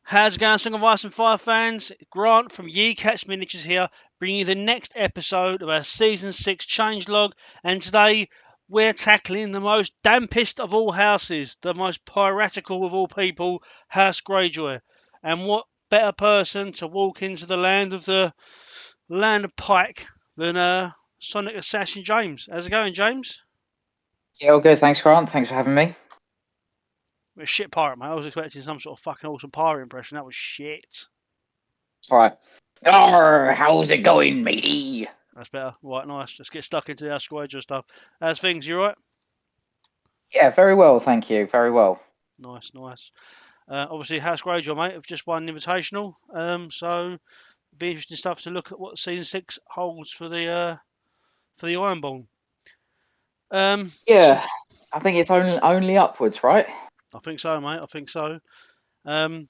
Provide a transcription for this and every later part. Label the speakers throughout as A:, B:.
A: How's it going, Song of Ice and Fire fans? Grant from Ye Cats Miniatures here, bringing you the next episode of our Season 6 changelog. And today we're tackling the most dampest of all houses, the most piratical of all people, House Greyjoy. And what better person to walk into the land of Pike than Sonic Assassin James? How's it going, James?
B: Yeah, all good. Thanks, Grant. Thanks for having me.
A: We're a shit pirate, mate. I was expecting some sort of fucking awesome pirate impression. That was shit.
B: All right. Arr, how's it going, matey?
A: That's better. Right, nice. Let's get stuck into our Greyjoy stuff. How's things? You right?
B: Yeah, very well, thank you. Very well.
A: Nice, nice. Obviously, House Greyjoy, mate, have just won an invitational. So be interesting stuff to look at what season 6 holds for the Ironborn.
B: Yeah, I think it's only upwards, right?
A: I think so, mate. I think so. Um,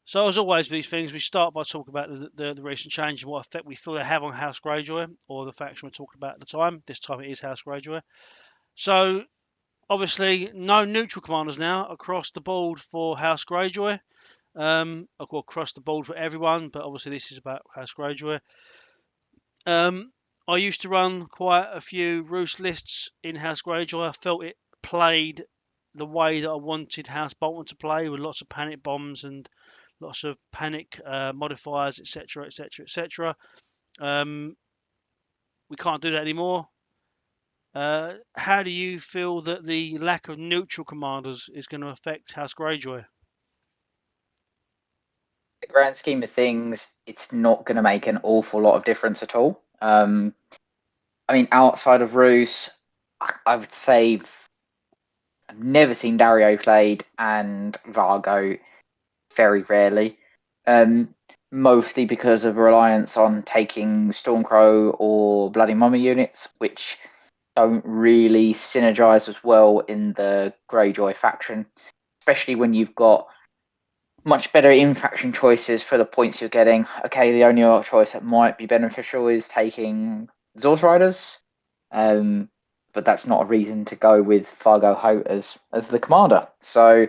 A: so as always, with these things, we start by talking about the recent change and what effect we feel they have on House Greyjoy or the faction we're talking about at the time. This time it is House Greyjoy. So obviously, no neutral commanders now across the board for House Greyjoy. Across the board for everyone, but obviously this is about House Greyjoy. I used to run quite a few roost lists in House Greyjoy. I felt it played the way that I wanted House Bolton to play, with lots of panic bombs and lots of panic modifiers, etc., etc., etc. We can't do that anymore. How do you feel that the lack of neutral commanders is going to affect House Greyjoy?
B: The grand scheme of things, it's not going to make an awful lot of difference at all. I mean, outside of Roos, I would say I've never seen Dario played and Vargo very rarely. Mostly because of reliance on taking Stormcrow or Bloody Mummy units, which don't really synergize as well in the Greyjoy faction, especially when you've got much better in-faction choices for the points you're getting. Okay, the only other choice that might be beneficial is taking Zorz Riders, but that's not a reason to go with Fargo Hote as the commander. So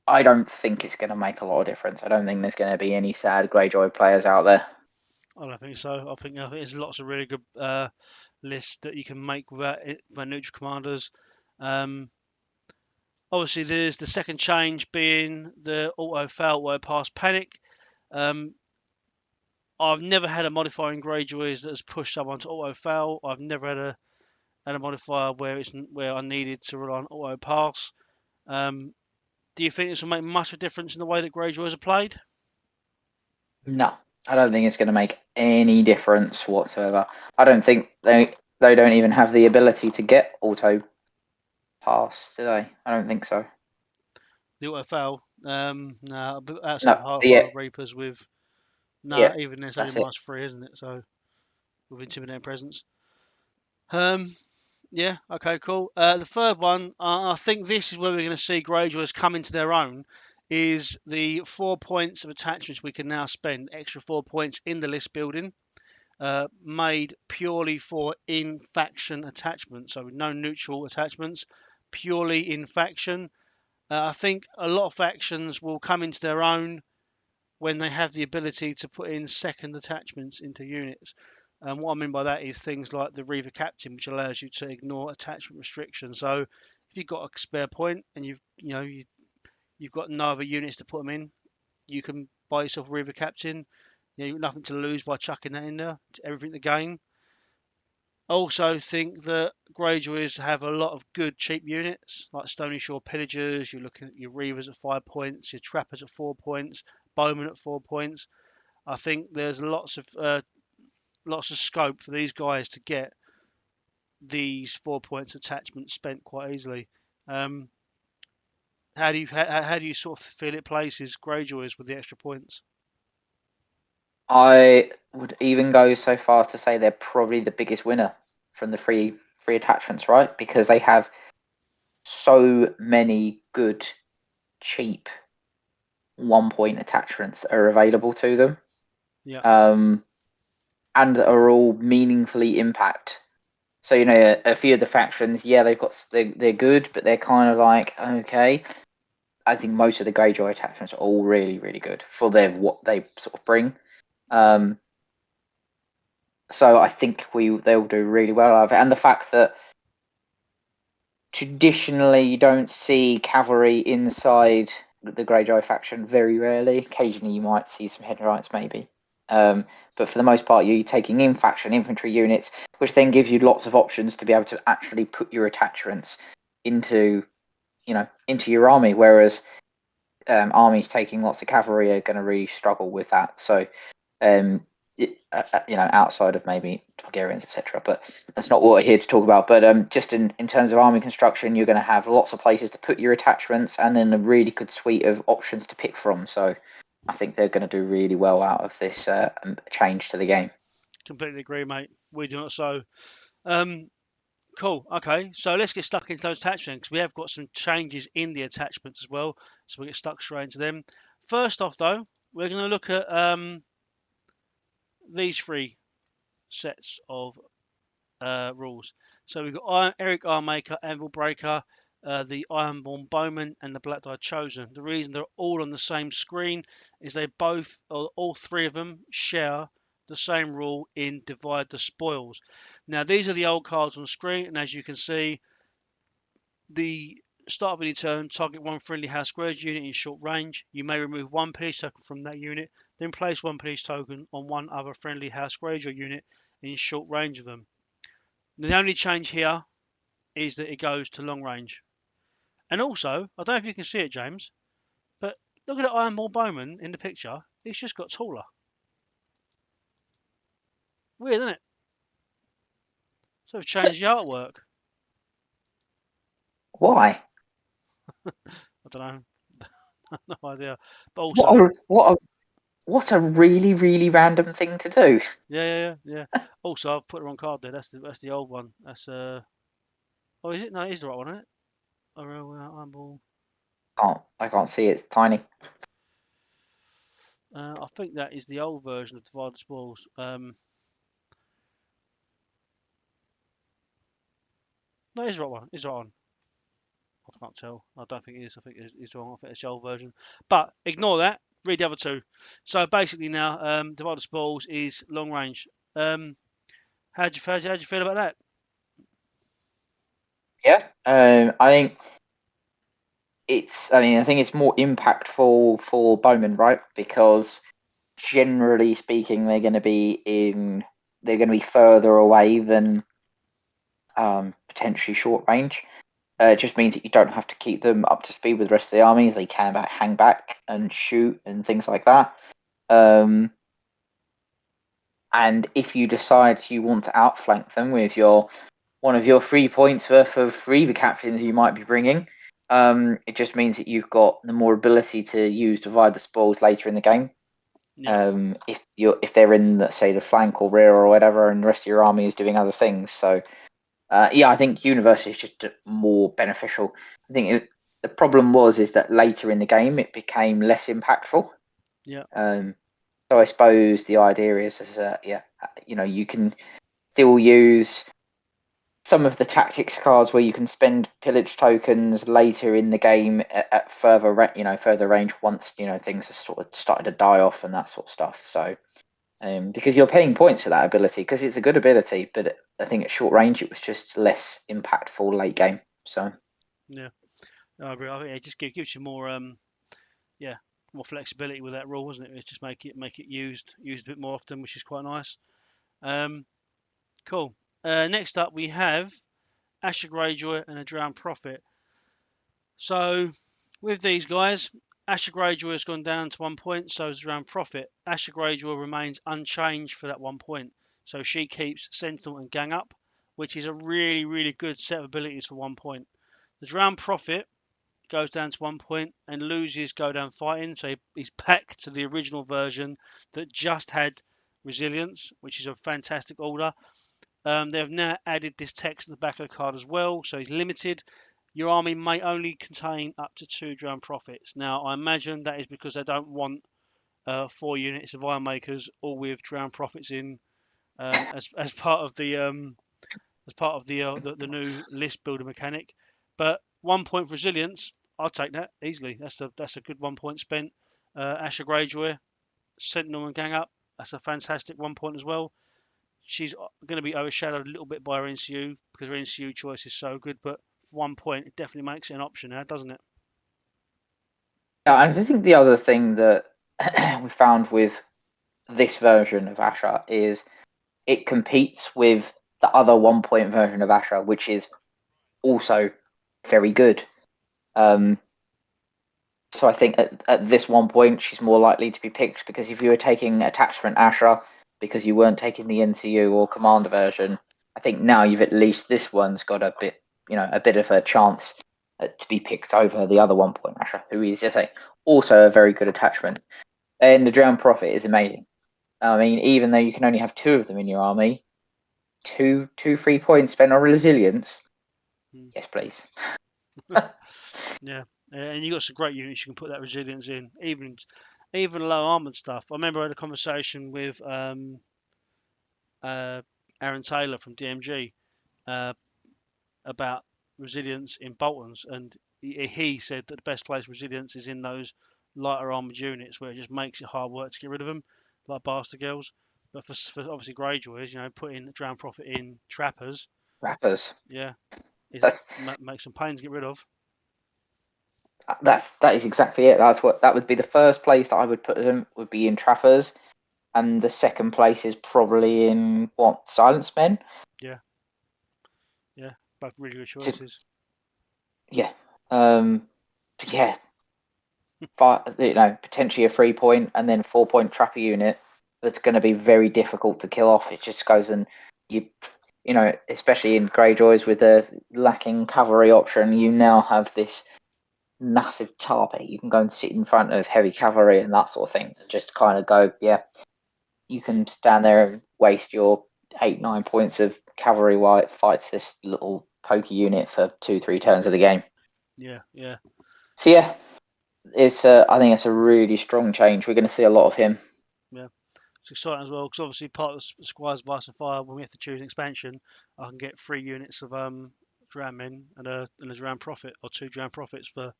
B: I don't think it's going to make a lot of difference. I don't think there's going to be any sad Greyjoy players out there.
A: I don't think so. I think there's lots of really good lists that you can make without neutral commanders. Obviously, there's the second change being the auto fail, auto pass panic. I've never had a modifier in Greyjoys that has pushed someone to auto fail. I've never had a modifier where I needed to rely on auto pass. Do you think this will make much of a difference in the way that Greyjoys are played?
B: No, I don't think it's going to make any difference whatsoever. I don't think they don't even have the ability to get auto pass, do they? I don't think so.
A: The auto fail. No, outside
B: No,
A: of Heart
B: yeah,
A: Fire Reapers with no,
B: yeah,
A: even it's only
B: that's it.
A: -3, isn't it? So with intimidating presence. Um, yeah, okay, cool. The third one, I think this is where we're going to see Greyjoys come into their own, is the 4 points of attachments we can now spend, extra 4 points in the list building, made purely for in-faction attachments, so no neutral attachments, purely in faction. I think a lot of factions will come into their own when they have the ability to put in second attachments into units. And what I mean by that is things like the Reaver Captain, which allows you to ignore attachment restrictions. So if you've got a spare point and you've got no other units to put them in, you can buy yourself a Reaver Captain. You've got nothing to lose by chucking that in there. Everything to gain. I also think that Greyjoys have a lot of good cheap units, like Stony Shore Pillagers. You're looking at your Reavers at 5 points, your Trappers at 4 points, Bowmen at 4 points. I think there's lots of scope for these guys to get these 4 points attachments spent quite easily. Um, how do you sort of feel it places Greyjoys with the extra points?
B: I would even go so far to say they're probably the biggest winner from the free attachments, right? Because they have so many good, cheap 1 point attachments that are available to them.
A: Yeah,
B: And are all meaningfully impact. So a few of the factions, yeah, they're good, but they're kind of like okay. I think most of the Greyjoy attachments are all really, really good for what they sort of bring.
A: Mm-hmm.
B: So I think they'll do really well out of it, and the fact that traditionally you don't see cavalry inside the Greyjoy faction very rarely. Occasionally you might see some headrights maybe. But for the most part, you're taking in faction infantry units, which then gives you lots of options to be able to actually put your attachments into your army. Whereas armies taking lots of cavalry are going to really struggle with that. So um, outside of maybe Targaryens, etc. But that's not what we're here to talk about. But just in terms of army construction, you're going to have lots of places to put your attachments, and then a really good suite of options to pick from. So I think they're going to do really well out of this change to the game.
A: Completely agree, mate. We do not so. Cool. Okay, so let's get stuck into those attachments because we have got some changes in the attachments as well. So we'll get stuck straight into them. First off, though, we're going to look at these three sets of rules. So we've got Eric Armaker, Anvil Breaker, the Ironborn Bowman, and the Black-Eyed Chosen. The reason they're all on the same screen is they both, or all three of them, share the same rule in Divide the Spoils. Now, these are the old cards on the screen, and as you can see, the start of any turn, target one friendly House Greyjoy unit in short range. You may remove one police token from that unit, then place one police token on one other friendly House Greyjoy unit in short range of them. The only change here is that it goes to long range. And also, I don't know if you can see it, James, but look at the Ironborn Bowman in the picture. It's just got taller. Weird, isn't it? So it's changed the artwork.
B: Why?
A: I don't know. No idea. But
B: What
A: also,
B: a what a what a really really random thing to do.
A: yeah. Also, I've put the wrong card there. That's the old one. That's Oh, is it? No, it is the right one, isn't it? Ironborn.
B: I can't see it. It's tiny.
A: I think that is the old version of Divide the Spoils. No, it is the right one. It's the right one. I can't tell. I don't think it is. I think it's wrong. I think it's the old version. But ignore that. Read the other two. So basically now, Divide the Spoils is long range. How'd you feel about that?
B: Yeah. I think I think it's more impactful for Bowman, right? Because generally speaking, they're going to be further away than potentially short range. It just means that you don't have to keep them up to speed with the rest of the armies. They can hang back and shoot and things like that. And if you decide you want to outflank them with one of your 3 points worth of Reaver captains you might be bringing, it just means that you've got the more ability to use Divide the Spoils later in the game.
A: Yeah,
B: If they're in say the flank or rear or whatever, and the rest of your army is doing other things. So I think Universe is just more beneficial. I think the problem is that later in the game it became less impactful.
A: yeah,
B: So I suppose the idea is, you can still use some of the tactics cards where you can spend pillage tokens later in the game at further range once things have sort of started to die off and that sort of stuff. So because you're paying points for that ability because it's a good ability, but I think at short range it was just less impactful late game. So
A: yeah. I agree. I think it just gives you more, yeah, more flexibility with that rule, wasn't it? It's just make it used a bit more often, which is quite nice. Um, cool. Next up, we have Asher Greyjoy and a Drowned Prophet. So, with these guys, Asher Greyjoy has gone down to 1 point, so has Drowned Prophet. Asher Greyjoy remains unchanged for that 1 point, so she keeps Sentinel and Gang Up, which is a really, really good set of abilities for 1 point. The Drowned Prophet goes down to 1 point and loses Go Down Fighting, so he's back to the original version that just had Resilience, which is a fantastic order. They have now added this text at the back of the card as well, so he's limited. Your army may only contain up to 2 Drowned Prophets. Now, I imagine that is because they don't want 4 units of Iron Makers, all with Drowned Prophets in, as part of the new list builder mechanic. But 1 point for Resilience I'll take that easily. That's a good 1 point spent. Asher Greyjoy, Sentinel and Gang Up. That's a fantastic 1 point as well. She's going to be overshadowed a little bit by her NCU because her NCU choice is so good, but 1 point it definitely makes it an option now, doesn't it?
B: Yeah, and I think the other thing that we found with this version of Asher is it competes with the other 1 point version of Asher, which is also very good. So I think at this 1 point, she's more likely to be picked because if you were taking attachment Asher because you weren't taking the NCU or Commander version, I think now you've at least this one's got a bit, a bit of a chance to be picked over the other 1 point Asher, who is, as I say, also a very good attachment. And the Drowned Prophet is amazing. I mean, even though you can only have 2 of them in your army, two 3 points spent on resilience.
A: Mm.
B: Yes, please.
A: Yeah, and you got some great units you can put that resilience in, even low armored stuff. I remember I had a conversation with Aaron Taylor from DMG uh, about resilience in Boltons, and he said that the best place for resilience is in those lighter armored units where it just makes it hard work to get rid of them, like Bastard Girls. But for obviously Greyjoys, putting Drowned Prophet in Trappers,
B: Rappers.
A: yeah,
B: That's
A: makes some pain to get rid of.
B: that is exactly it. That would be the first place that I would put them would be in Trappers, and the second place is probably in what Silence Men.
A: Yeah, yeah, both really good
B: To,
A: choices.
B: yeah, yeah, potentially a 3 point and then 4 point Trapper unit that's going to be very difficult to kill off. It just goes and you. Especially in Greyjoys with the lacking cavalry option, you now have this massive tarpy. You can go and sit in front of heavy cavalry and that sort of thing, and just kind of go, yeah, you can stand there and waste your 8-9 points of cavalry while it fights this little pokey unit for 2-3 turns of the game.
A: Yeah, yeah,
B: So yeah, I think it's a really strong change. We're going to see a lot of him.
A: yeah. It's exciting as well because obviously part of the Squires of Ice and Fire, when we have to choose an expansion, I can get 3 units of Drown Men and a Drown Prophet or 2 Drown Prophets for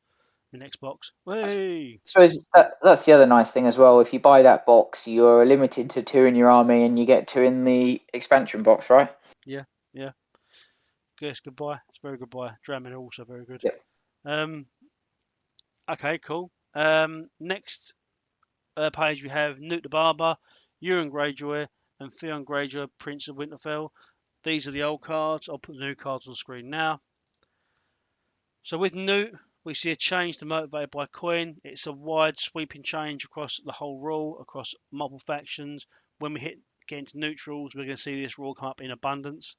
A: the next box. Hey,
B: I suppose that's the other nice thing as well. If you buy that box, you're limited to 2 in your army, and you get 2 in the expansion box, right?
A: yeah, yeah. Guess goodbye. It's very goodbye. Drown Men are also very good.
B: Yep.
A: Um, okay, cool. Next page we have Newt the Barber, Euron Greyjoy, and Theon Greyjoy, Prince of Winterfell. These are the old cards. I'll put the new cards on the screen now. So with Newt, we see a change to Motivated by Coin. It's a wide sweeping change across the whole rule, across multiple factions. When we get into neutrals, we're going to see this rule come up in abundance.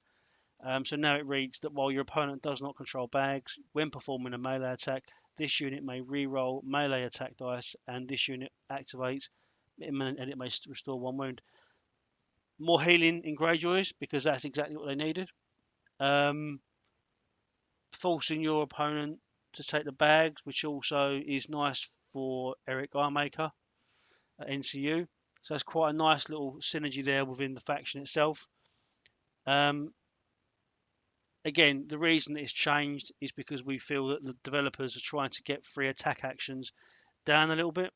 A: So now it reads that while your opponent does not control bags, when performing a melee attack, this unit may re-roll melee attack dice, and this unit activates, and it may restore 1 wound. More healing in Greyjoys because that's exactly what they needed. Um, Forcing your opponent to take the bags, which also is nice for Eric Armaker at NCU. So that's quite a nice little synergy there within the faction itself. Um, Again, the reason it's changed is because we feel that the developers are trying to get free attack actions down a little bit.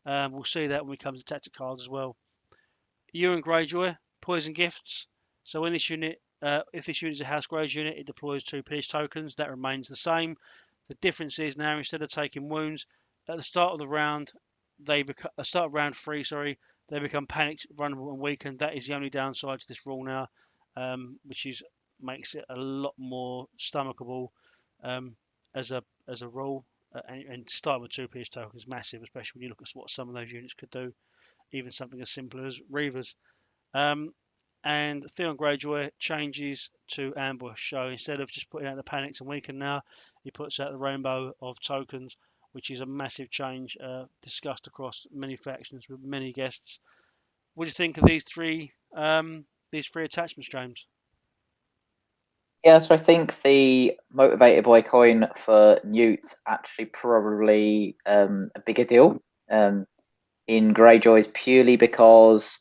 A: We'll see that when we come to tactic cards as well. Euron Greyjoy, poison gifts. So when this unit, if this unit is a House Greyjoy unit, it deploys 2 pillage tokens. That remains the same. The difference is now instead of taking wounds at the start of the round, start of round 3, sorry, they become panicked, vulnerable, and weakened. That is the only downside to this rule now, which makes it a lot more stomachable as a rule. And starting with 2 pillage tokens is massive, especially when you look at what some of those units could do. Even something as simple as Reavers. Um, and Theon Greyjoy changes to ambush. So instead of just putting out the panics and weaken now, he puts out the rainbow of tokens, which is a massive change discussed across many factions with many guests. What do you think of these three attachments, James?
B: Yeah, so I think the Motivated by Coin for Newt's actually probably a bigger deal in Greyjoys purely because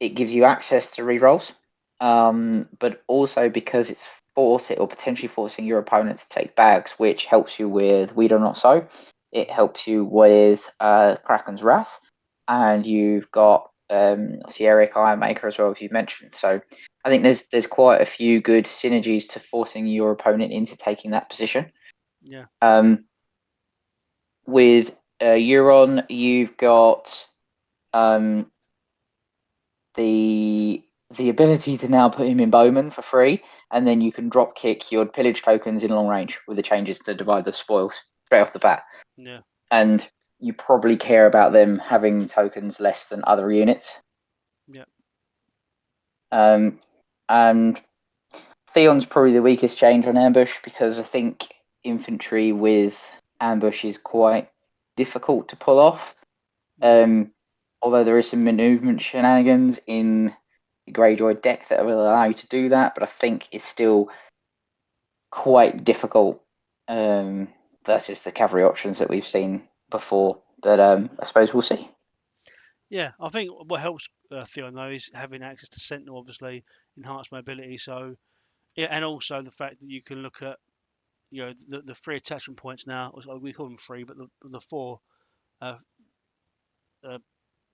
B: it gives you access to rerolls, but also because it's force it, or potentially forcing your opponent to take bags, which helps you with Weed or Not So. It helps you with Kraken's Wrath, and you've got obviously Eric Ironmaker as well, as you mentioned. So I think there's quite a few good synergies to forcing your opponent into taking that position.
A: Yeah.
B: With Euron, you've got the ability to now put him in Bowman for free, and then you can drop kick your pillage tokens in long range with the changes to divide the spoils straight off the bat.
A: Yeah.
B: And you probably care about them having tokens less than other units.
A: Yeah.
B: And Theon's probably the weakest change on ambush, because I think infantry with ambush is quite difficult to pull off. Although there is some movement shenanigans in the Greyjoy deck that will allow you to do that, but I think it's still quite difficult versus the cavalry options that we've seen before. But I suppose we'll see.
A: Yeah, I think what helps Theon though is having access to Sentinel, obviously enhanced mobility. So yeah, and also the fact that you can look at the three attachment points now. We call them three, but the four uh, uh,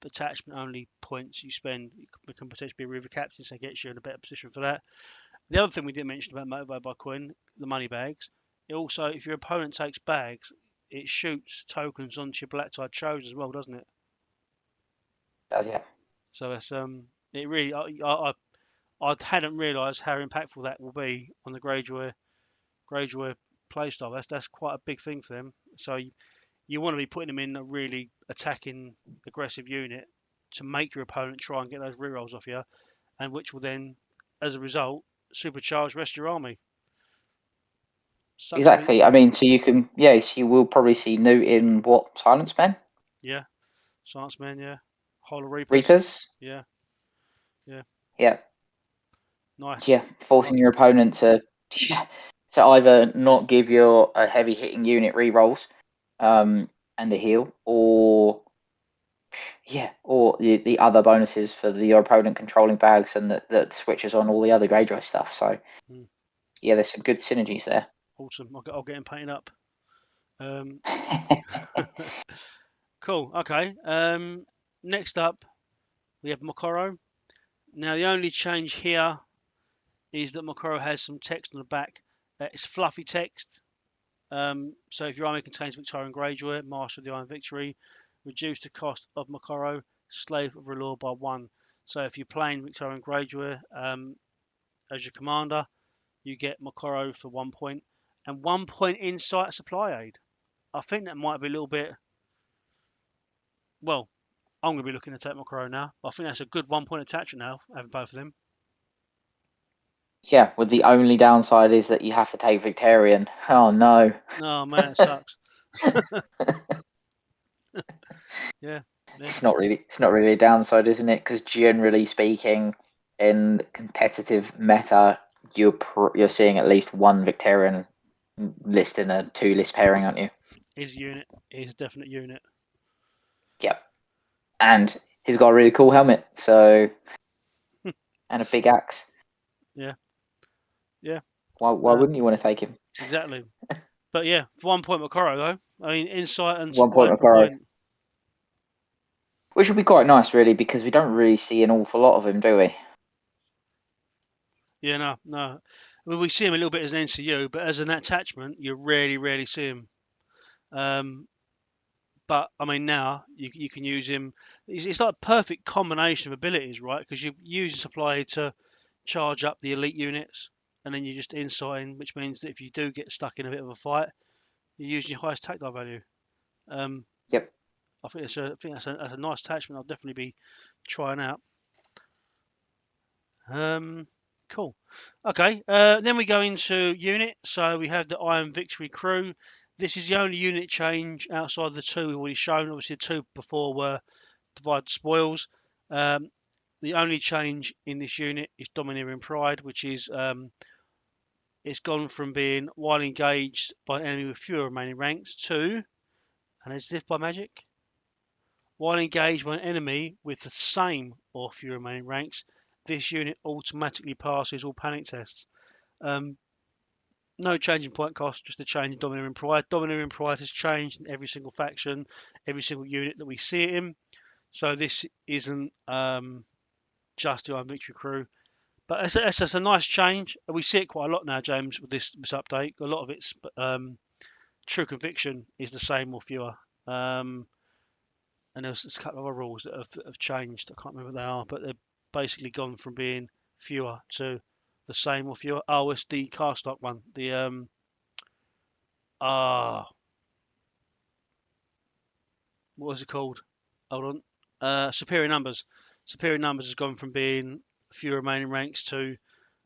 A: attachment only points you spend can potentially be River Captain, so it gets you in a better position for that. The other thing we didn't mention about Motivated by Quinn, the money bags. It also, if your opponent takes bags, it shoots tokens onto your black tide shows as well, doesn't it?
B: Yeah.
A: So that's it really. I hadn't realised how impactful that will be on the Greyjoy playstyle. That's quite a big thing for them. So you want to be putting them in a really attacking, aggressive unit to make your opponent try and get those rerolls off you, and which will then, as a result, supercharge the rest of your army. Such a big,
B: Exactly. I mean, so you can, yes, you will probably see Newt in what, Silence Men?
A: yeah, Science Men, yeah, Holo Reapers,
B: Reapers?
A: yeah, yeah,
B: Yeah.
A: nice,
B: Yeah. Forcing
A: nice.
B: your opponent to either not give your a heavy hitting unit rerolls and a heal, or or the other bonuses for your opponent controlling bags, and that switches on all the other Greyjoy stuff. So
A: Mm,
B: yeah, there's some good synergies there.
A: awesome. I'll get him painted up. Um, cool. Okay. Next up, we have Moqorro. Now, the only change here is that Moqorro has some text on the back. It's fluffy text. So if your army contains Victorian Greyjoy, Master of the Iron Victory, reduce the cost of Moqorro, Slave of R'hllor by 1. So if you're playing Victorian Greyjoy as your commander, you get Moqorro for 1 point and 1 point insight supply aid. I think that might be a little bit. Well, I'm going to be looking to take Moqorro now. I think that's a good 1 point attachment now, having both of them.
B: Yeah, with the only downside is that you have to take Victorian. Oh no.
A: Oh man, it sucks. Yeah, yeah,
B: It's not really a downside, isn't it? Because generally speaking, in competitive meta, you're seeing at least one Victorian list in a 2-list pairing, aren't you?
A: he's a unit. He's a definite unit.
B: Yep. And he's got a really cool helmet, so and a big axe.
A: Yeah, yeah,
B: Why wouldn't you want to take him?
A: exactly. But yeah, for 1 point Moqorro though. I mean, insight and
B: 1 point
A: supply for
B: Moqorro,
A: 1 point.
B: which would be quite nice, really, because we don't really see an awful lot of him, do we?
A: Yeah, no, no. Well, we see him a little bit as an NCU, but as an attachment, you really, rarely see him. But I mean, now you can use him. It's like a perfect combination of abilities, right? Because you use supply to charge up the elite units, and then you just insight in, which means that if you do get stuck in a bit of a fight, you use your highest tactile value. Um,
B: Yep.
A: I think that's a nice attachment. I'll definitely be trying out. Cool. Okay. Then we go into unit. So we have the Iron Victory crew. This is the only unit change outside the two we've already shown. Obviously, the two before were provide spoils. Um, the only change in this unit is Domineering Pride, which is it's gone from being while engaged by an enemy with fewer remaining ranks to, and as if by magic, while engaged by an enemy with the same or fewer remaining ranks, this unit automatically passes all panic tests. No change in point cost, just a change in Domineering Pride. Domineering Pride has changed in every single faction, every single unit that we see it in. So this isn't just the Iron Victory crew. But it's a nice change. We see it quite a lot now, James, with this update. A lot of its true conviction is the same or fewer. And there's a couple of other rules that have changed. I can't remember what they are, but they've basically gone from being fewer to the same or fewer. Oh, it's the cast stock one. The ah, what was it called? Hold on. Superior numbers. Superior numbers has gone from being fewer remaining ranks to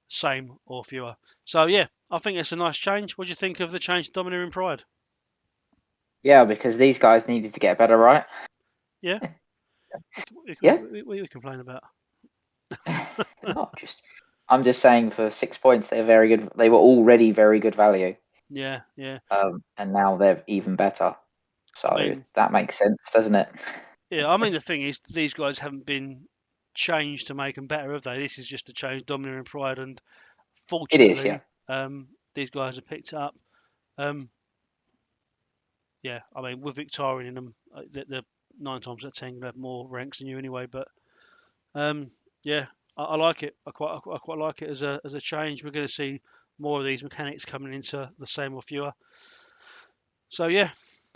A: same or fewer. So yeah, I think it's a nice change. What do you think of the change to Domineering Pride?
B: Yeah, because these guys needed to get better, right?
A: Yeah,
B: Yeah.
A: what are you complaining about?
B: No, I'm just saying for 6 points they're very good. They were already very good value,
A: Yeah, yeah.
B: and now they're even better.
A: I
B: So
A: mean,
B: that makes sense, doesn't it?
A: yeah. I mean, the thing is, these guys haven't been changed to make them better, have they? This is just a change, Domineering Pride, and
B: It is, yeah.
A: fortunately, these guys have picked it up. Um, yeah, I mean, with Victorian in them, they're 9 times out of 10 gonna have more ranks than you anyway. But um, yeah, I like it. I quite like it as a change. We're going to see more of these mechanics coming into the same or fewer. So yeah,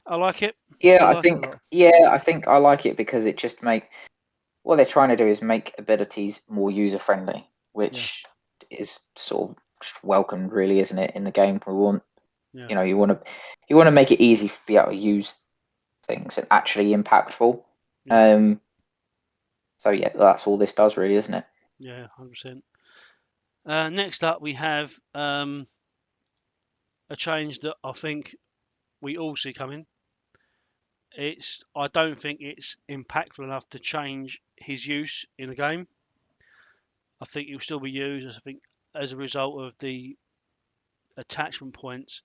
A: I like it.
B: Yeah,
A: I
B: I
A: like it a
B: think
A: lot.
B: yeah, I think I like it because it just make what they're trying to do is make abilities more user friendly,
A: Yeah,
B: which is sort of just welcomed, really, isn't it? In the game, we want
A: yeah,
B: you want to make it easy to be able to use things and actually impactful.
A: yeah,
B: Um, so yeah, that's all this does, really, isn't it?
A: yeah, 100%. Next up, we have a change that I think we all see coming. I don't think it's impactful enough to change his use in the game. I think he'll still be used. I think as a result of the attachment points,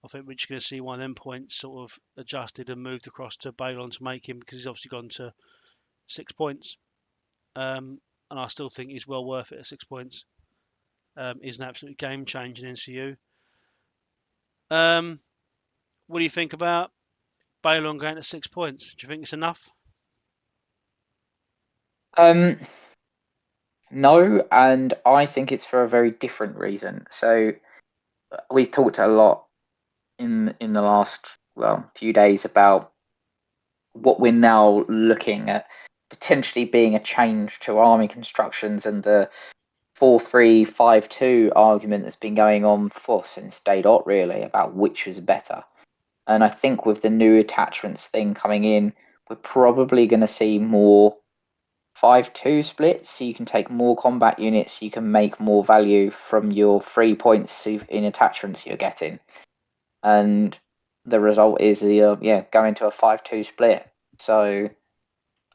A: I think we're just going to see one of them points sort of adjusted and moved across to Balon to make him, because he's obviously gone to 6 points. And I still think he's well worth it at 6 points. He's an absolute game changer in NCU. Um, what do you think about Balon going to 6 points? Do you think it's enough?
B: Um, no, and I think it's for a very different reason. So we've talked a lot in the last few days about what we're now looking at potentially being a change to army constructions and the 4-3-5-2 argument that's been going on for since day dot, really, about which is better. And I think with the new attachments thing coming in, we're probably going to see more 5-2 splits, so you can take more combat units, you can make more value from your 3 points in attachments you're getting. And the result is going to a 5-2 split. So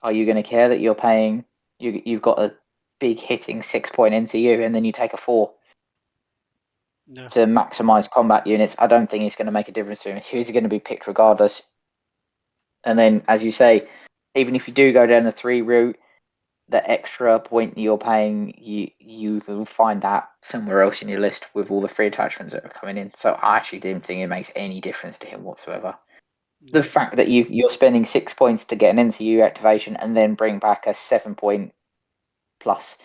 B: are you going to care that you're paying you've got a big hitting 6 point NCU and then you take a 4
A: Yeah,
B: to maximize combat units? I don't think it's going to make a difference to him. He's going to be picked regardless. And then, as you say, even if you do go down the 3 route, the extra point you're paying, you will find that somewhere else in your list with all the free attachments that are coming in. So I actually didn't think it makes any difference to him whatsoever. The
A: yeah,
B: fact that you're spending 6 points to get an NCU activation and then bring back a 7 point plus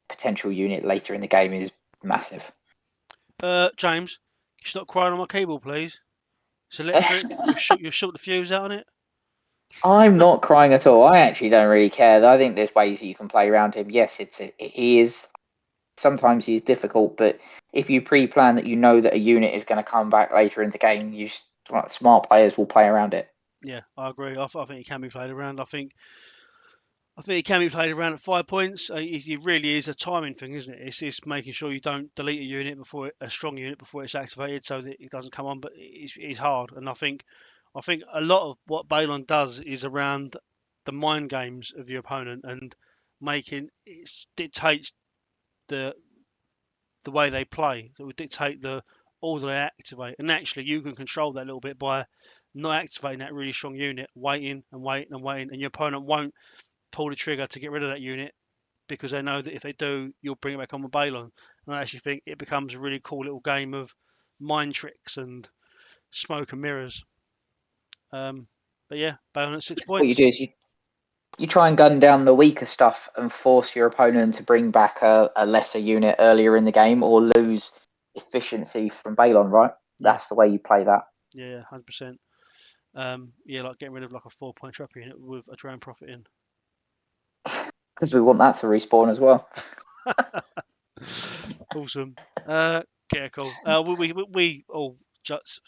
B: potential unit later in the game is massive.
A: James, can you stop crying on my keyboard, please? It's electric. You've short the fuse out on it.
B: I'm not crying at all. I actually don't really care. I think there's ways that you can play around him. Yes, he is sometimes he's difficult, but if you pre-plan that you know that a unit is going to come back later in the game, smart players will play around it.
A: Yeah, I agree. I think he can be played around. I think he can be played around at 5 points. It really is a timing thing, isn't it? It's making sure you don't delete a unit a strong unit before it's activated, so that it doesn't come on. But it's hard, and I think a lot of what Balon does is around the mind games of your opponent and making it dictates the the way they play. It would dictate the order they activate, and actually you can control that a little bit by not activating that really strong unit, waiting and waiting and waiting, and your opponent won't pull the trigger to get rid of that unit because they know that if they do, you'll bring it back on with Balon. And I actually think it becomes a really cool little game of mind tricks and smoke and mirrors. But yeah, Balon at 6
B: What
A: point.
B: you do is you try and gun down the weaker stuff and force your opponent to bring back a lesser unit earlier in the game or lose efficiency from Balon, right?
A: Yeah,
B: That's the way you play that.
A: yeah, 100%. Yeah, like getting rid of like a 4 point trap unit with a drone profit in.
B: Because we want that to respawn as well.
A: Awesome. Yeah, cool. We all just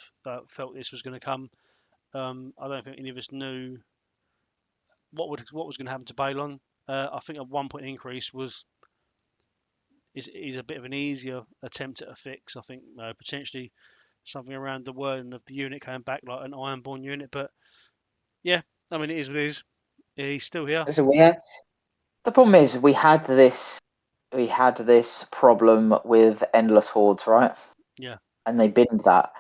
A: felt this was going to come. I don't think any of us knew what was going to happen to Balon. I think a 1 point increase is a bit of an easier attempt at a fix. I think potentially something around the wording of the unit coming back like an Ironborn unit, but yeah, I mean it is what it is. Yeah, he's still here.
B: So the problem is we had this problem with endless hordes, right?
A: Yeah,
B: And they binned that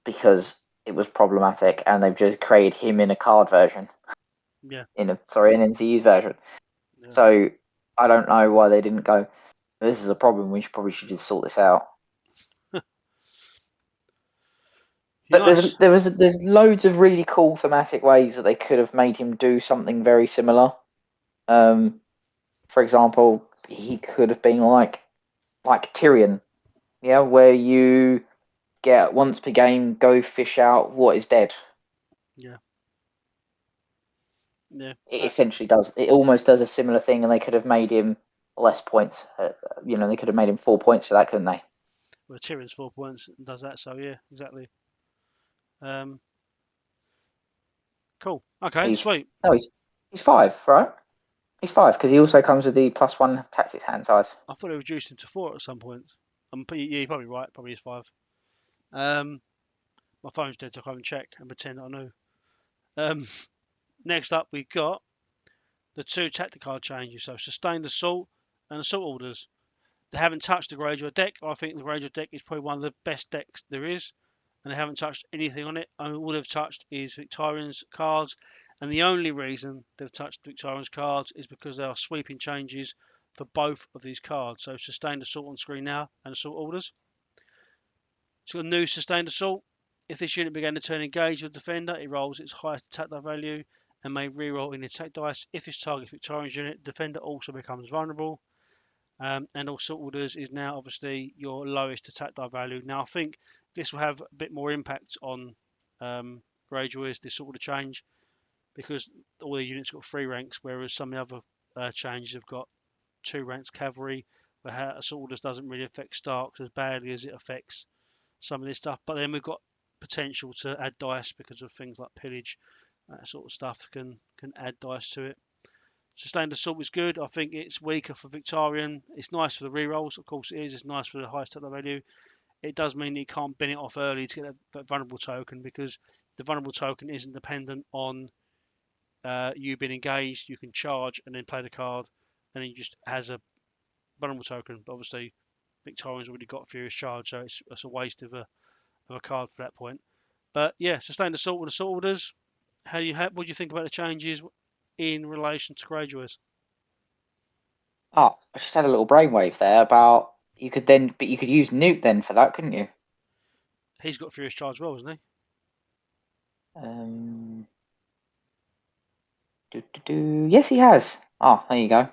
B: because it was problematic, and they've just created him in a card version,
A: yeah,
B: an NCU version.
A: yeah.
B: So I don't know why they didn't go. This is a problem. We probably should just sort this out. But
A: Nice.
B: there's loads of really cool thematic ways that they could have made him do something very similar. Um, for example, he could have been like Tyrion, yeah, where you get once per game go fish out what is dead.
A: Yeah, yeah.
B: It essentially does. It almost does a similar thing, and they could have made him less points. They could have made him 4 points for that, couldn't they?
A: Well, Tyrion's 4 points and does that, so yeah, exactly. Um, cool. Okay,
B: He's
A: sweet.
B: no, he's 5, right? He's 5 because he also comes with the +1 tactics hand size.
A: I thought they reduced him to 4 at some point. Yeah, you're probably right. Probably is 5. Um, my phone's dead, so I can't check and pretend I know. Um, next up, we got the 2 tactic card changes. So sustained assault and assault orders. They haven't touched the Greyjoy deck. I think the Greyjoy deck is probably one of the best decks there is, and they haven't touched anything on it. All they've touched is Victorian's cards, and the only reason they've touched Victorian's cards is because there are sweeping changes for both of these cards. So sustained assault on screen now and assault orders. So a new sustained assault. If this unit began to turn engaged with the defender, it rolls its highest attack die value and may reroll in attack dice. If this targets Victorian's unit, the defender also becomes vulnerable. And also orders is now obviously your lowest attack die value. Now I think this will have a bit more impact on Greyjoys, this sort of change, because all the units got 3 ranks, whereas some of the other changes have got 2 ranks cavalry, where assault orders doesn't really affect Starks as badly as it affects some of this stuff. But then we've got potential to add dice because of things like pillage, that sort of stuff can add dice to it. Sustained assault is good. I think it's weaker for Victorian. It's nice for the rerolls, of course it is. It's nice for the highest attack value. It does mean that you can't bin it off early to get that vulnerable token, because the vulnerable token isn't dependent on you being engaged. You can charge and then play the card, and then you just has a vulnerable token. But obviously, Victorian's already got Furious Charge, so it's a waste of a card for that point. But yeah, sustained assault with assault orders. What do you think about the changes in relation to Greyjoys?
B: Oh, I just had a little brainwave there about but you could use Newt then for that, couldn't you?
A: He's got Furious Charge as well, hasn't he?
B: Um, Yes, he has. Oh, there you go.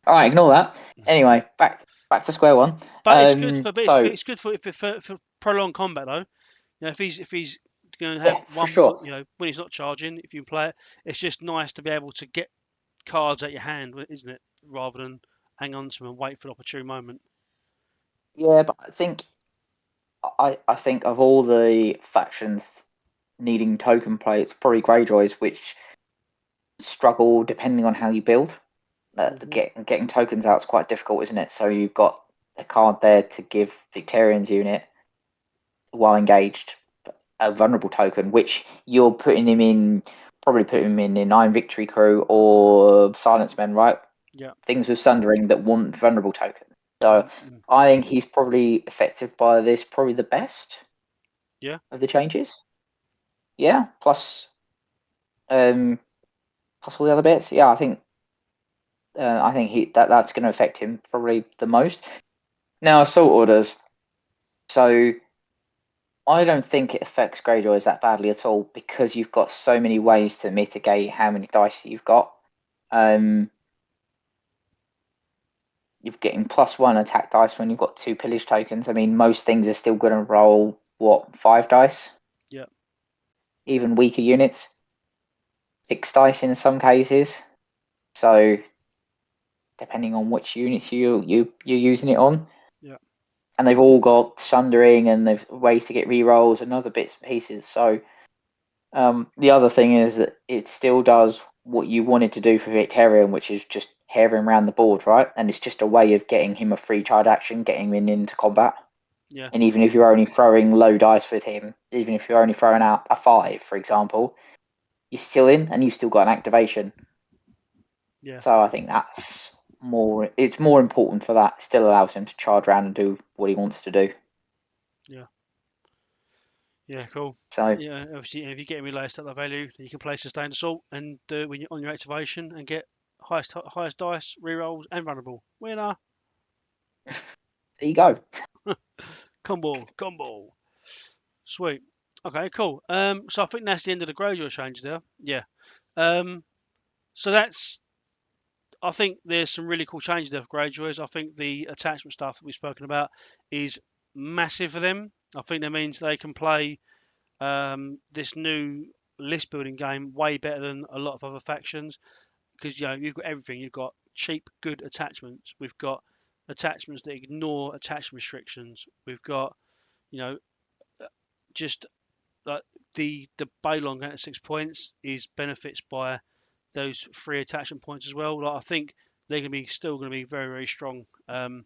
B: All right, ignore that. Anyway, back to square one.
A: But it's good for
B: So
A: it's good for prolonged combat though. If he's going to have
B: yeah, for
A: one,
B: sure.
A: when he's not charging, if you play it, it's just nice to be able to get cards at your hand, isn't it? Rather than hang on to them and wait for an opportune moment.
B: Yeah, but I think of all the factions needing token play, it's probably Greyjoys which struggle depending on how you build.
A: Hmm.
B: Getting tokens out is quite difficult, isn't it? So you've got a card there to give Victorian's unit while engaged a vulnerable token, which you're putting him in, probably put him in Iron Victory Crew or Silence Men, right?
A: Yeah.
B: Things with Sundering that want vulnerable tokens. So
A: Mm-hmm.
B: I think he's probably affected by this, probably the best
A: Yeah.
B: of the changes. Yeah, um, plus all the other bits. Yeah, I think that's going to affect him probably the most. Now, assault orders. So I don't think it affects Greyjoys that badly at all because you've got so many ways to mitigate how many dice you've got. You're getting +1 attack dice when you've got 2 pillage tokens. I mean, most things are still going to roll, 5 dice?
A: Yeah.
B: Even weaker units. 6 dice in some cases. So, depending on which units you're using it on.
A: Yeah.
B: And they've all got sundering and they've ways to get rerolls and other bits and pieces. So, the other thing is that it still does what you wanted to do for Victorian, which is just hair him around the board, right? And it's just a way of getting him a free charge action, getting him into combat.
A: Yeah.
B: And even if you're only throwing low dice with him, even if you're only throwing out a 5, for example, you're still in and you've still got an activation.
A: Yeah.
B: So I think that's more. It's more important for that. It still allows him to charge around and do what he wants to do.
A: Yeah. Yeah. Cool.
B: So
A: Yeah. Obviously, if you get him lowest at the value, you can play sustained assault and do it when you're on your activation and get highest dice, rerolls, and vulnerable. Winner.
B: there you go.
A: Combo. Sweet. Okay, cool. So I think that's the end of the Greyjoy change there. Yeah. Um, so that's. I think there's some really cool changes there for Greyjoys. I think the attachment stuff that we've spoken about is massive for them. I think that means they can play this new list building game way better than a lot of other factions because you've got everything. You've got cheap, good attachments. We've got attachments that ignore attachment restrictions. We've got you know just like the Balon at 6 points is benefits by those free attachment points as well. Like I think they're going to be still going to be very very strong. And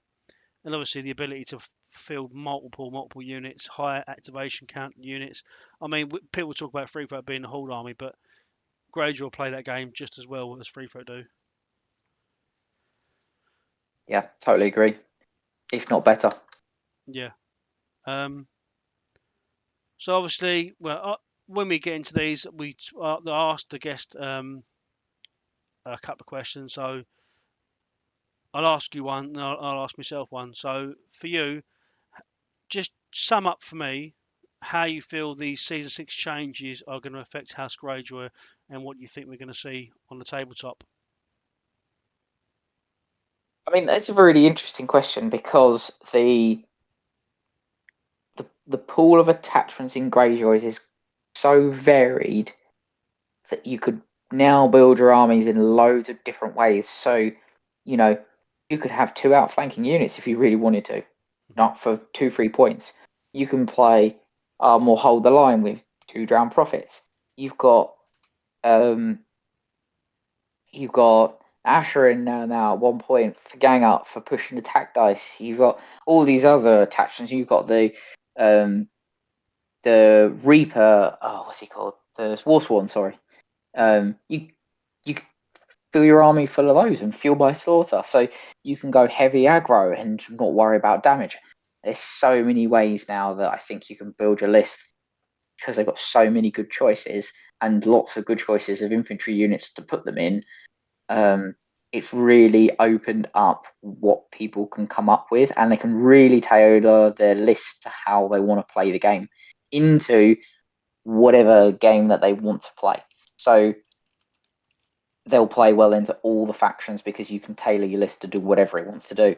A: obviously the ability to field multiple units, higher activation count units. I mean, people talk about Free Throw being the whole army, but Greyjoy will play that game just as well as Free Throw do.
B: Yeah, totally agree. If not better.
A: Yeah. Um, so obviously, when we get into these, we asked the guest a couple of questions. So I'll ask you one, and I'll ask myself one. So for you, just sum up for me how you feel these season 6 changes are going to affect House Greyjoy and what you think we're going to see on the tabletop.
B: I mean, that's a really interesting question because the pool of attachments in Greyjoys is so varied that you could now build your armies in loads of different ways. So, you know, you could have 2 outflanking units if you really wanted to, not for 2-3 points. You can play more hold the line with 2 drown prophets. Um, you've got Asher in now at 1 point for gang up for pushing attack dice. You've got all these other attachments. You've got the Reaper. Oh, what's he called? The Warsworn. Sorry. You fill your army full of those and fuel by slaughter, so you can go heavy aggro and not worry about damage. There's so many ways now that I think you can build your list because they've got so many good choices and lots of good choices of infantry units to put them in. It's really opened up what people can come up with, and they can really tailor their list to how they want to play the game into whatever game that they want to play. So they'll play well into all the factions because you can tailor your list to do whatever it wants to do.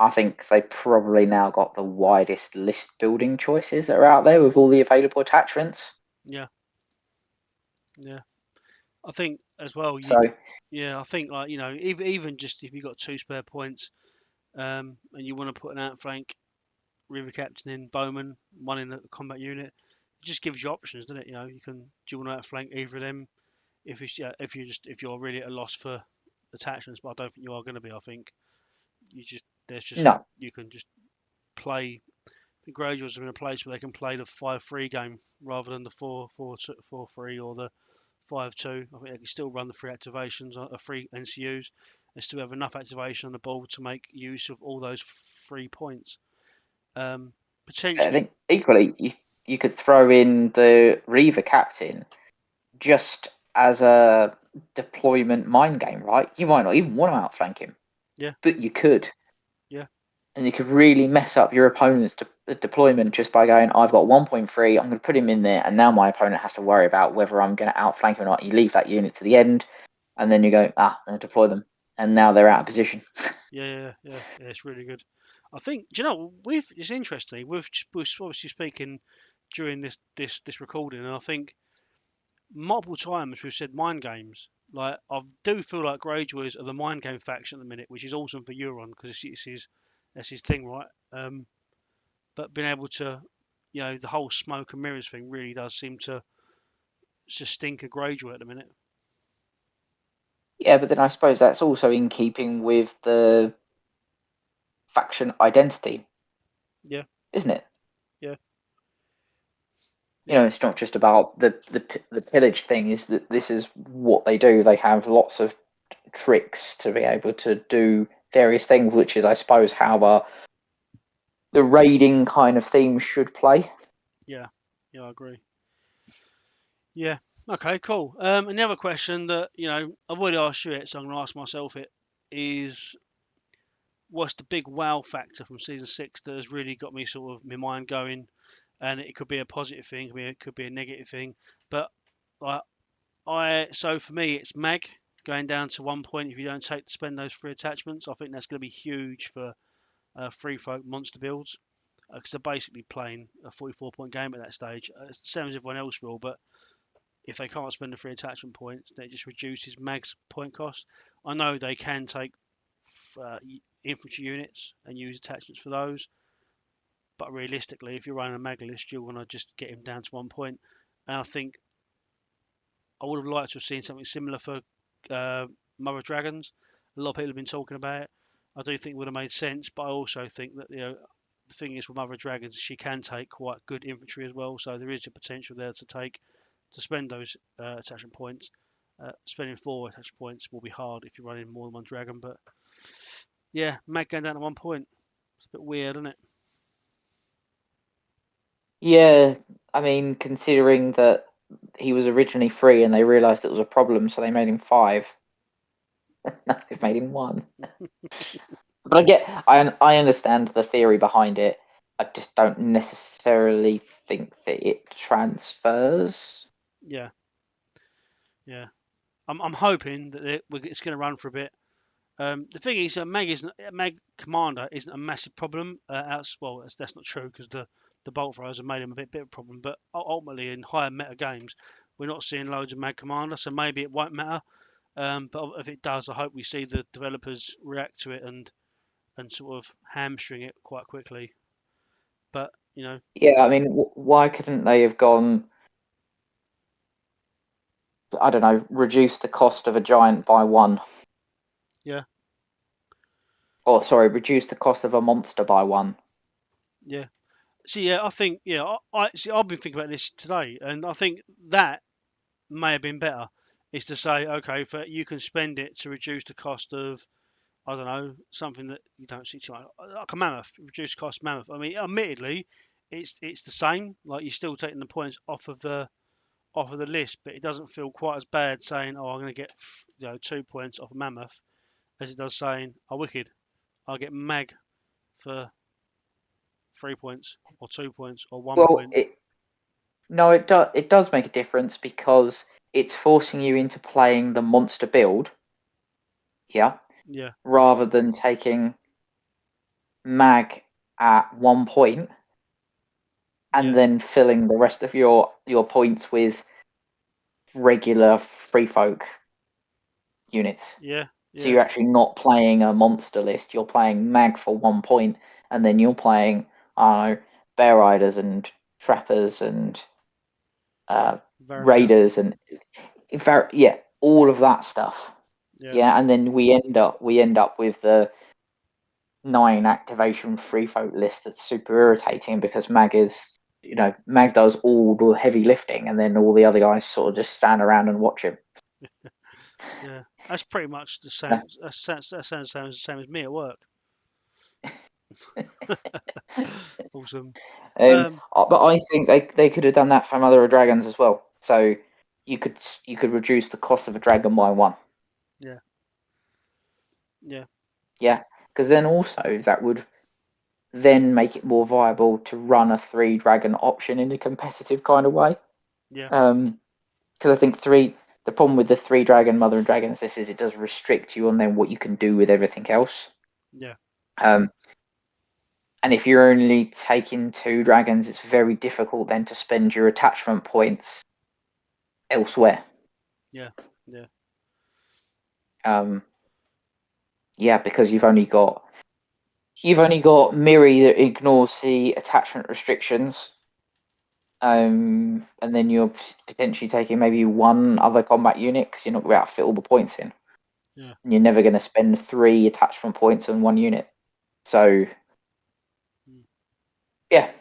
B: I think they probably now got the widest list building choices that are out there with all the available attachments.
A: Yeah, yeah. I think as well.
B: So
A: Yeah, I think like even just if you've got 2 spare points, and you want to put an outflank river captain in Bowman, one in the combat unit, it just gives you options, doesn't it? You can do you want to outflank either of them if you're really at a loss for attachments, but I don't think you are going to be. I think there's just
B: no,
A: you can just play. The Greyjoys are in a place where they can play the 5-3 game rather than the 4-4-3 or the 5-2. I think they can still run the free activations, free NCUs, and still have enough activation on the board to make use of all those 3 points.
B: I
A: Potentially,
B: think equally you could throw in the Reaver captain just as a deployment mind game, right? You might not even want to outflank him,
A: yeah,
B: but you could.
A: yeah,
B: And you could really mess up your opponents the deployment just by going, I've got 1.3, I'm going to put him in there, and now my opponent has to worry about whether I'm going to outflank him or not. You leave that unit to the end, and then you go, I'm going to deploy them, and now
A: Yeah.
B: they're out of position.
A: Yeah. It's really good. I think. Do you know? It's interesting. We've obviously speaking during this recording, and I think multiple times we've said mind games. Like I do feel like Greyjoys are the mind game faction at the minute, which is awesome for Euron because it's his that's his thing, right? But being able to, the whole smoke and mirrors thing really does seem to just stink a Greyjoy at the minute.
B: Yeah, but then I suppose that's also in keeping with the faction identity,
A: Yeah,
B: isn't it?
A: yeah,
B: You
A: yeah,
B: know, it's not just about the pillage thing. Is that this is what they do? They have lots of tricks to be able to do various things, which is, I suppose, how the raiding kind of theme should play.
A: yeah, yeah. I agree. Yeah. Okay. Cool. Another question that I've already asked you it, so I'm going to ask myself it is what's the big wow factor from season 6 that has really got me sort of my mind going, and it could be a positive thing, it could be a negative thing, but like so for me it's Mag going down to 1 point if you don't spend those 3 attachments. I think that's going to be huge for free folk monster builds because they're basically playing a 44-point game at that stage. Same as everyone else will, but if they can't spend the 3 attachment points, then it just reduces Mag's point cost. I know they can take uh, infantry units and use attachments for those. But realistically, if you're running a mag list, you're going to just get him down to 1 point. And I think I would have liked to have seen something similar for Mother Dragons. A lot of people have been talking about it. I do think it would have made sense, but I also think that the thing is with Mother Dragons, she can take quite good infantry as well. So there is a potential there to spend those attachment points. Spending 4 attachment points will be hard if you're running more than one dragon, but yeah, Mag going down to 1 point. It's a bit weird, isn't it?
B: Yeah, I mean, considering that he was originally 3 and they realised it was a problem, so they made him 5. Now they've made him 1. But I understand the theory behind it. I just don't necessarily think that it transfers.
A: Yeah, yeah. I'm hoping that it's going to run for a bit. The thing is, Mag Commander isn't a massive problem. Well, that's not true because the bolt throwers have made him a bit of a problem. But ultimately, in higher meta games, we're not seeing loads of Mag Commander, so maybe it won't matter. But if it does, I hope we see the developers react to it and sort of hamstring it quite quickly. But
B: Yeah, I mean, why couldn't they have gone, I don't know, reduce the cost of a giant by 1?
A: yeah,
B: Or, sorry, reduce the cost of a monster by 1.
A: yeah. See, yeah, I think I see. I've been thinking about this today, and I think that may have been better is to say, okay, for you can spend it to reduce the cost of, I don't know, something that you don't see too much, like a mammoth, reduce cost mammoth. I mean, admittedly, it's the same. Like you're still taking the points off of the list, but it doesn't feel quite as bad saying, oh, I'm going to get 2 points off a mammoth as it does saying, oh, wicked, I'll get mag for 3 points or 2 points or one
B: Well,
A: point.
B: no, it does make a difference because it's forcing you into playing the monster build, yeah,
A: Yeah,
B: rather than taking mag at 1 point and
A: yeah,
B: then filling the rest of your points with regular free folk units.
A: yeah,
B: So
A: yeah.
B: you're actually not playing a monster list. You're playing mag for 1 point, and then you're playing, I don't know, bear riders and trappers and uh,
A: Varrier.
B: raiders and yeah, all of that stuff.
A: Yeah,
B: Yeah, and then we end up with the 9 activation free folk list that's super irritating because Mag does all the heavy lifting, and then all the other guys sort of just stand around and watch him.
A: yeah. That's pretty much the
B: Yeah.
A: same. That sounds the same as me at work. Awesome. Um,
B: But I think they could have done that for Mother of Dragons as well. So you could reduce the cost of a dragon by 1.
A: yeah, yeah,
B: Yeah, because then also that would then make it more viable to run a 3 dragon option in a competitive kind of way.
A: Yeah.
B: Because I think the problem with the 3 dragon mother and dragon assist is it does restrict you on then what you can do with everything else.
A: Yeah.
B: Um, and if you're only taking 2 dragons, it's very difficult then to spend your attachment points elsewhere.
A: Yeah. Yeah.
B: Um, yeah, because you've only got Miri that ignores the attachment restrictions. And then you're potentially taking maybe one other combat unit because you're not going to fit all the points in.
A: Yeah.
B: And you're never going to spend 3 attachment points on one unit. So,
A: Mm.
B: yeah,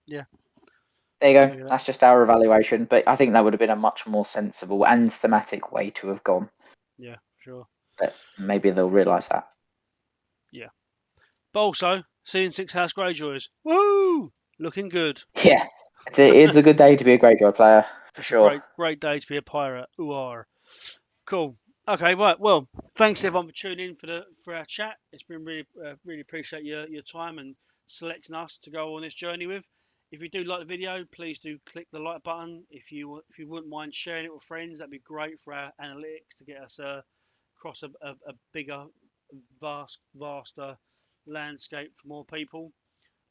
A: Yeah.
B: there you
A: I
B: go.
A: hear that.
B: That's just our evaluation. But I think that would have been a much more sensible and thematic way to have gone.
A: Yeah. Sure.
B: But maybe they'll realise that.
A: Yeah. But also, seeing 6 House Greyjoys. Woo! Looking good.
B: Yeah, it's a good day to be a Greyjoy player, for
A: It's a
B: sure.
A: great day to be a pirate. Ooh. Cool. Okay, right. Well, thanks everyone for tuning in for our chat. It's been really appreciate your time and selecting us to go on this journey with. If you do like the video, please do click the like button. If you wouldn't mind sharing it with friends, that'd be great for our analytics to get us across a bigger, vaster landscape for more people.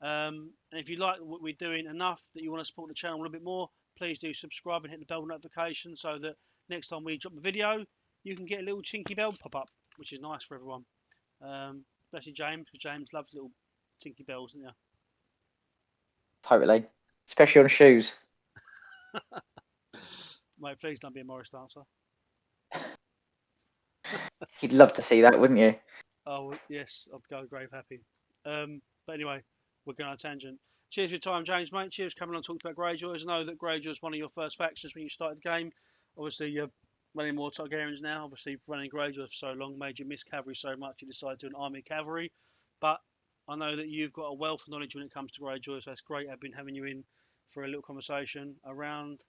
A: And if you like what we're doing enough that you want to support the channel a little bit more, please do subscribe and hit the bell notification so that next time we drop a video, you can get a little tinky bell pop up, which is nice for everyone. Especially James, because James loves little tinky bells, doesn't
B: Totally. Especially on shoes.
A: you? Mate, please don't be a Morris dancer.
B: You'd love to see that, wouldn't you?
A: Oh, yes, I'd go grave happy. But anyway, we're going on a tangent. Cheers for your time, James, mate. Cheers for coming on and talking about Greyjoys. I know that Greyjoy was one of your first factions when you started the game. Obviously, you're running more Targaryens now. Obviously, running Greyjoy for so long made you miss cavalry so much you decided to do an army cavalry. But I know that you've got a wealth of knowledge when it comes to Greyjoy, so that's great. I've been having you in for a little conversation around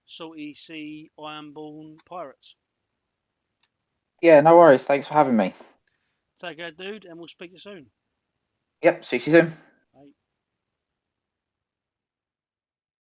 A: Salty Sea Ironborn pirates.
B: Yeah, no worries. Thanks for having me.
A: Take care, dude, and we'll speak to you soon.
B: Yep, see you soon.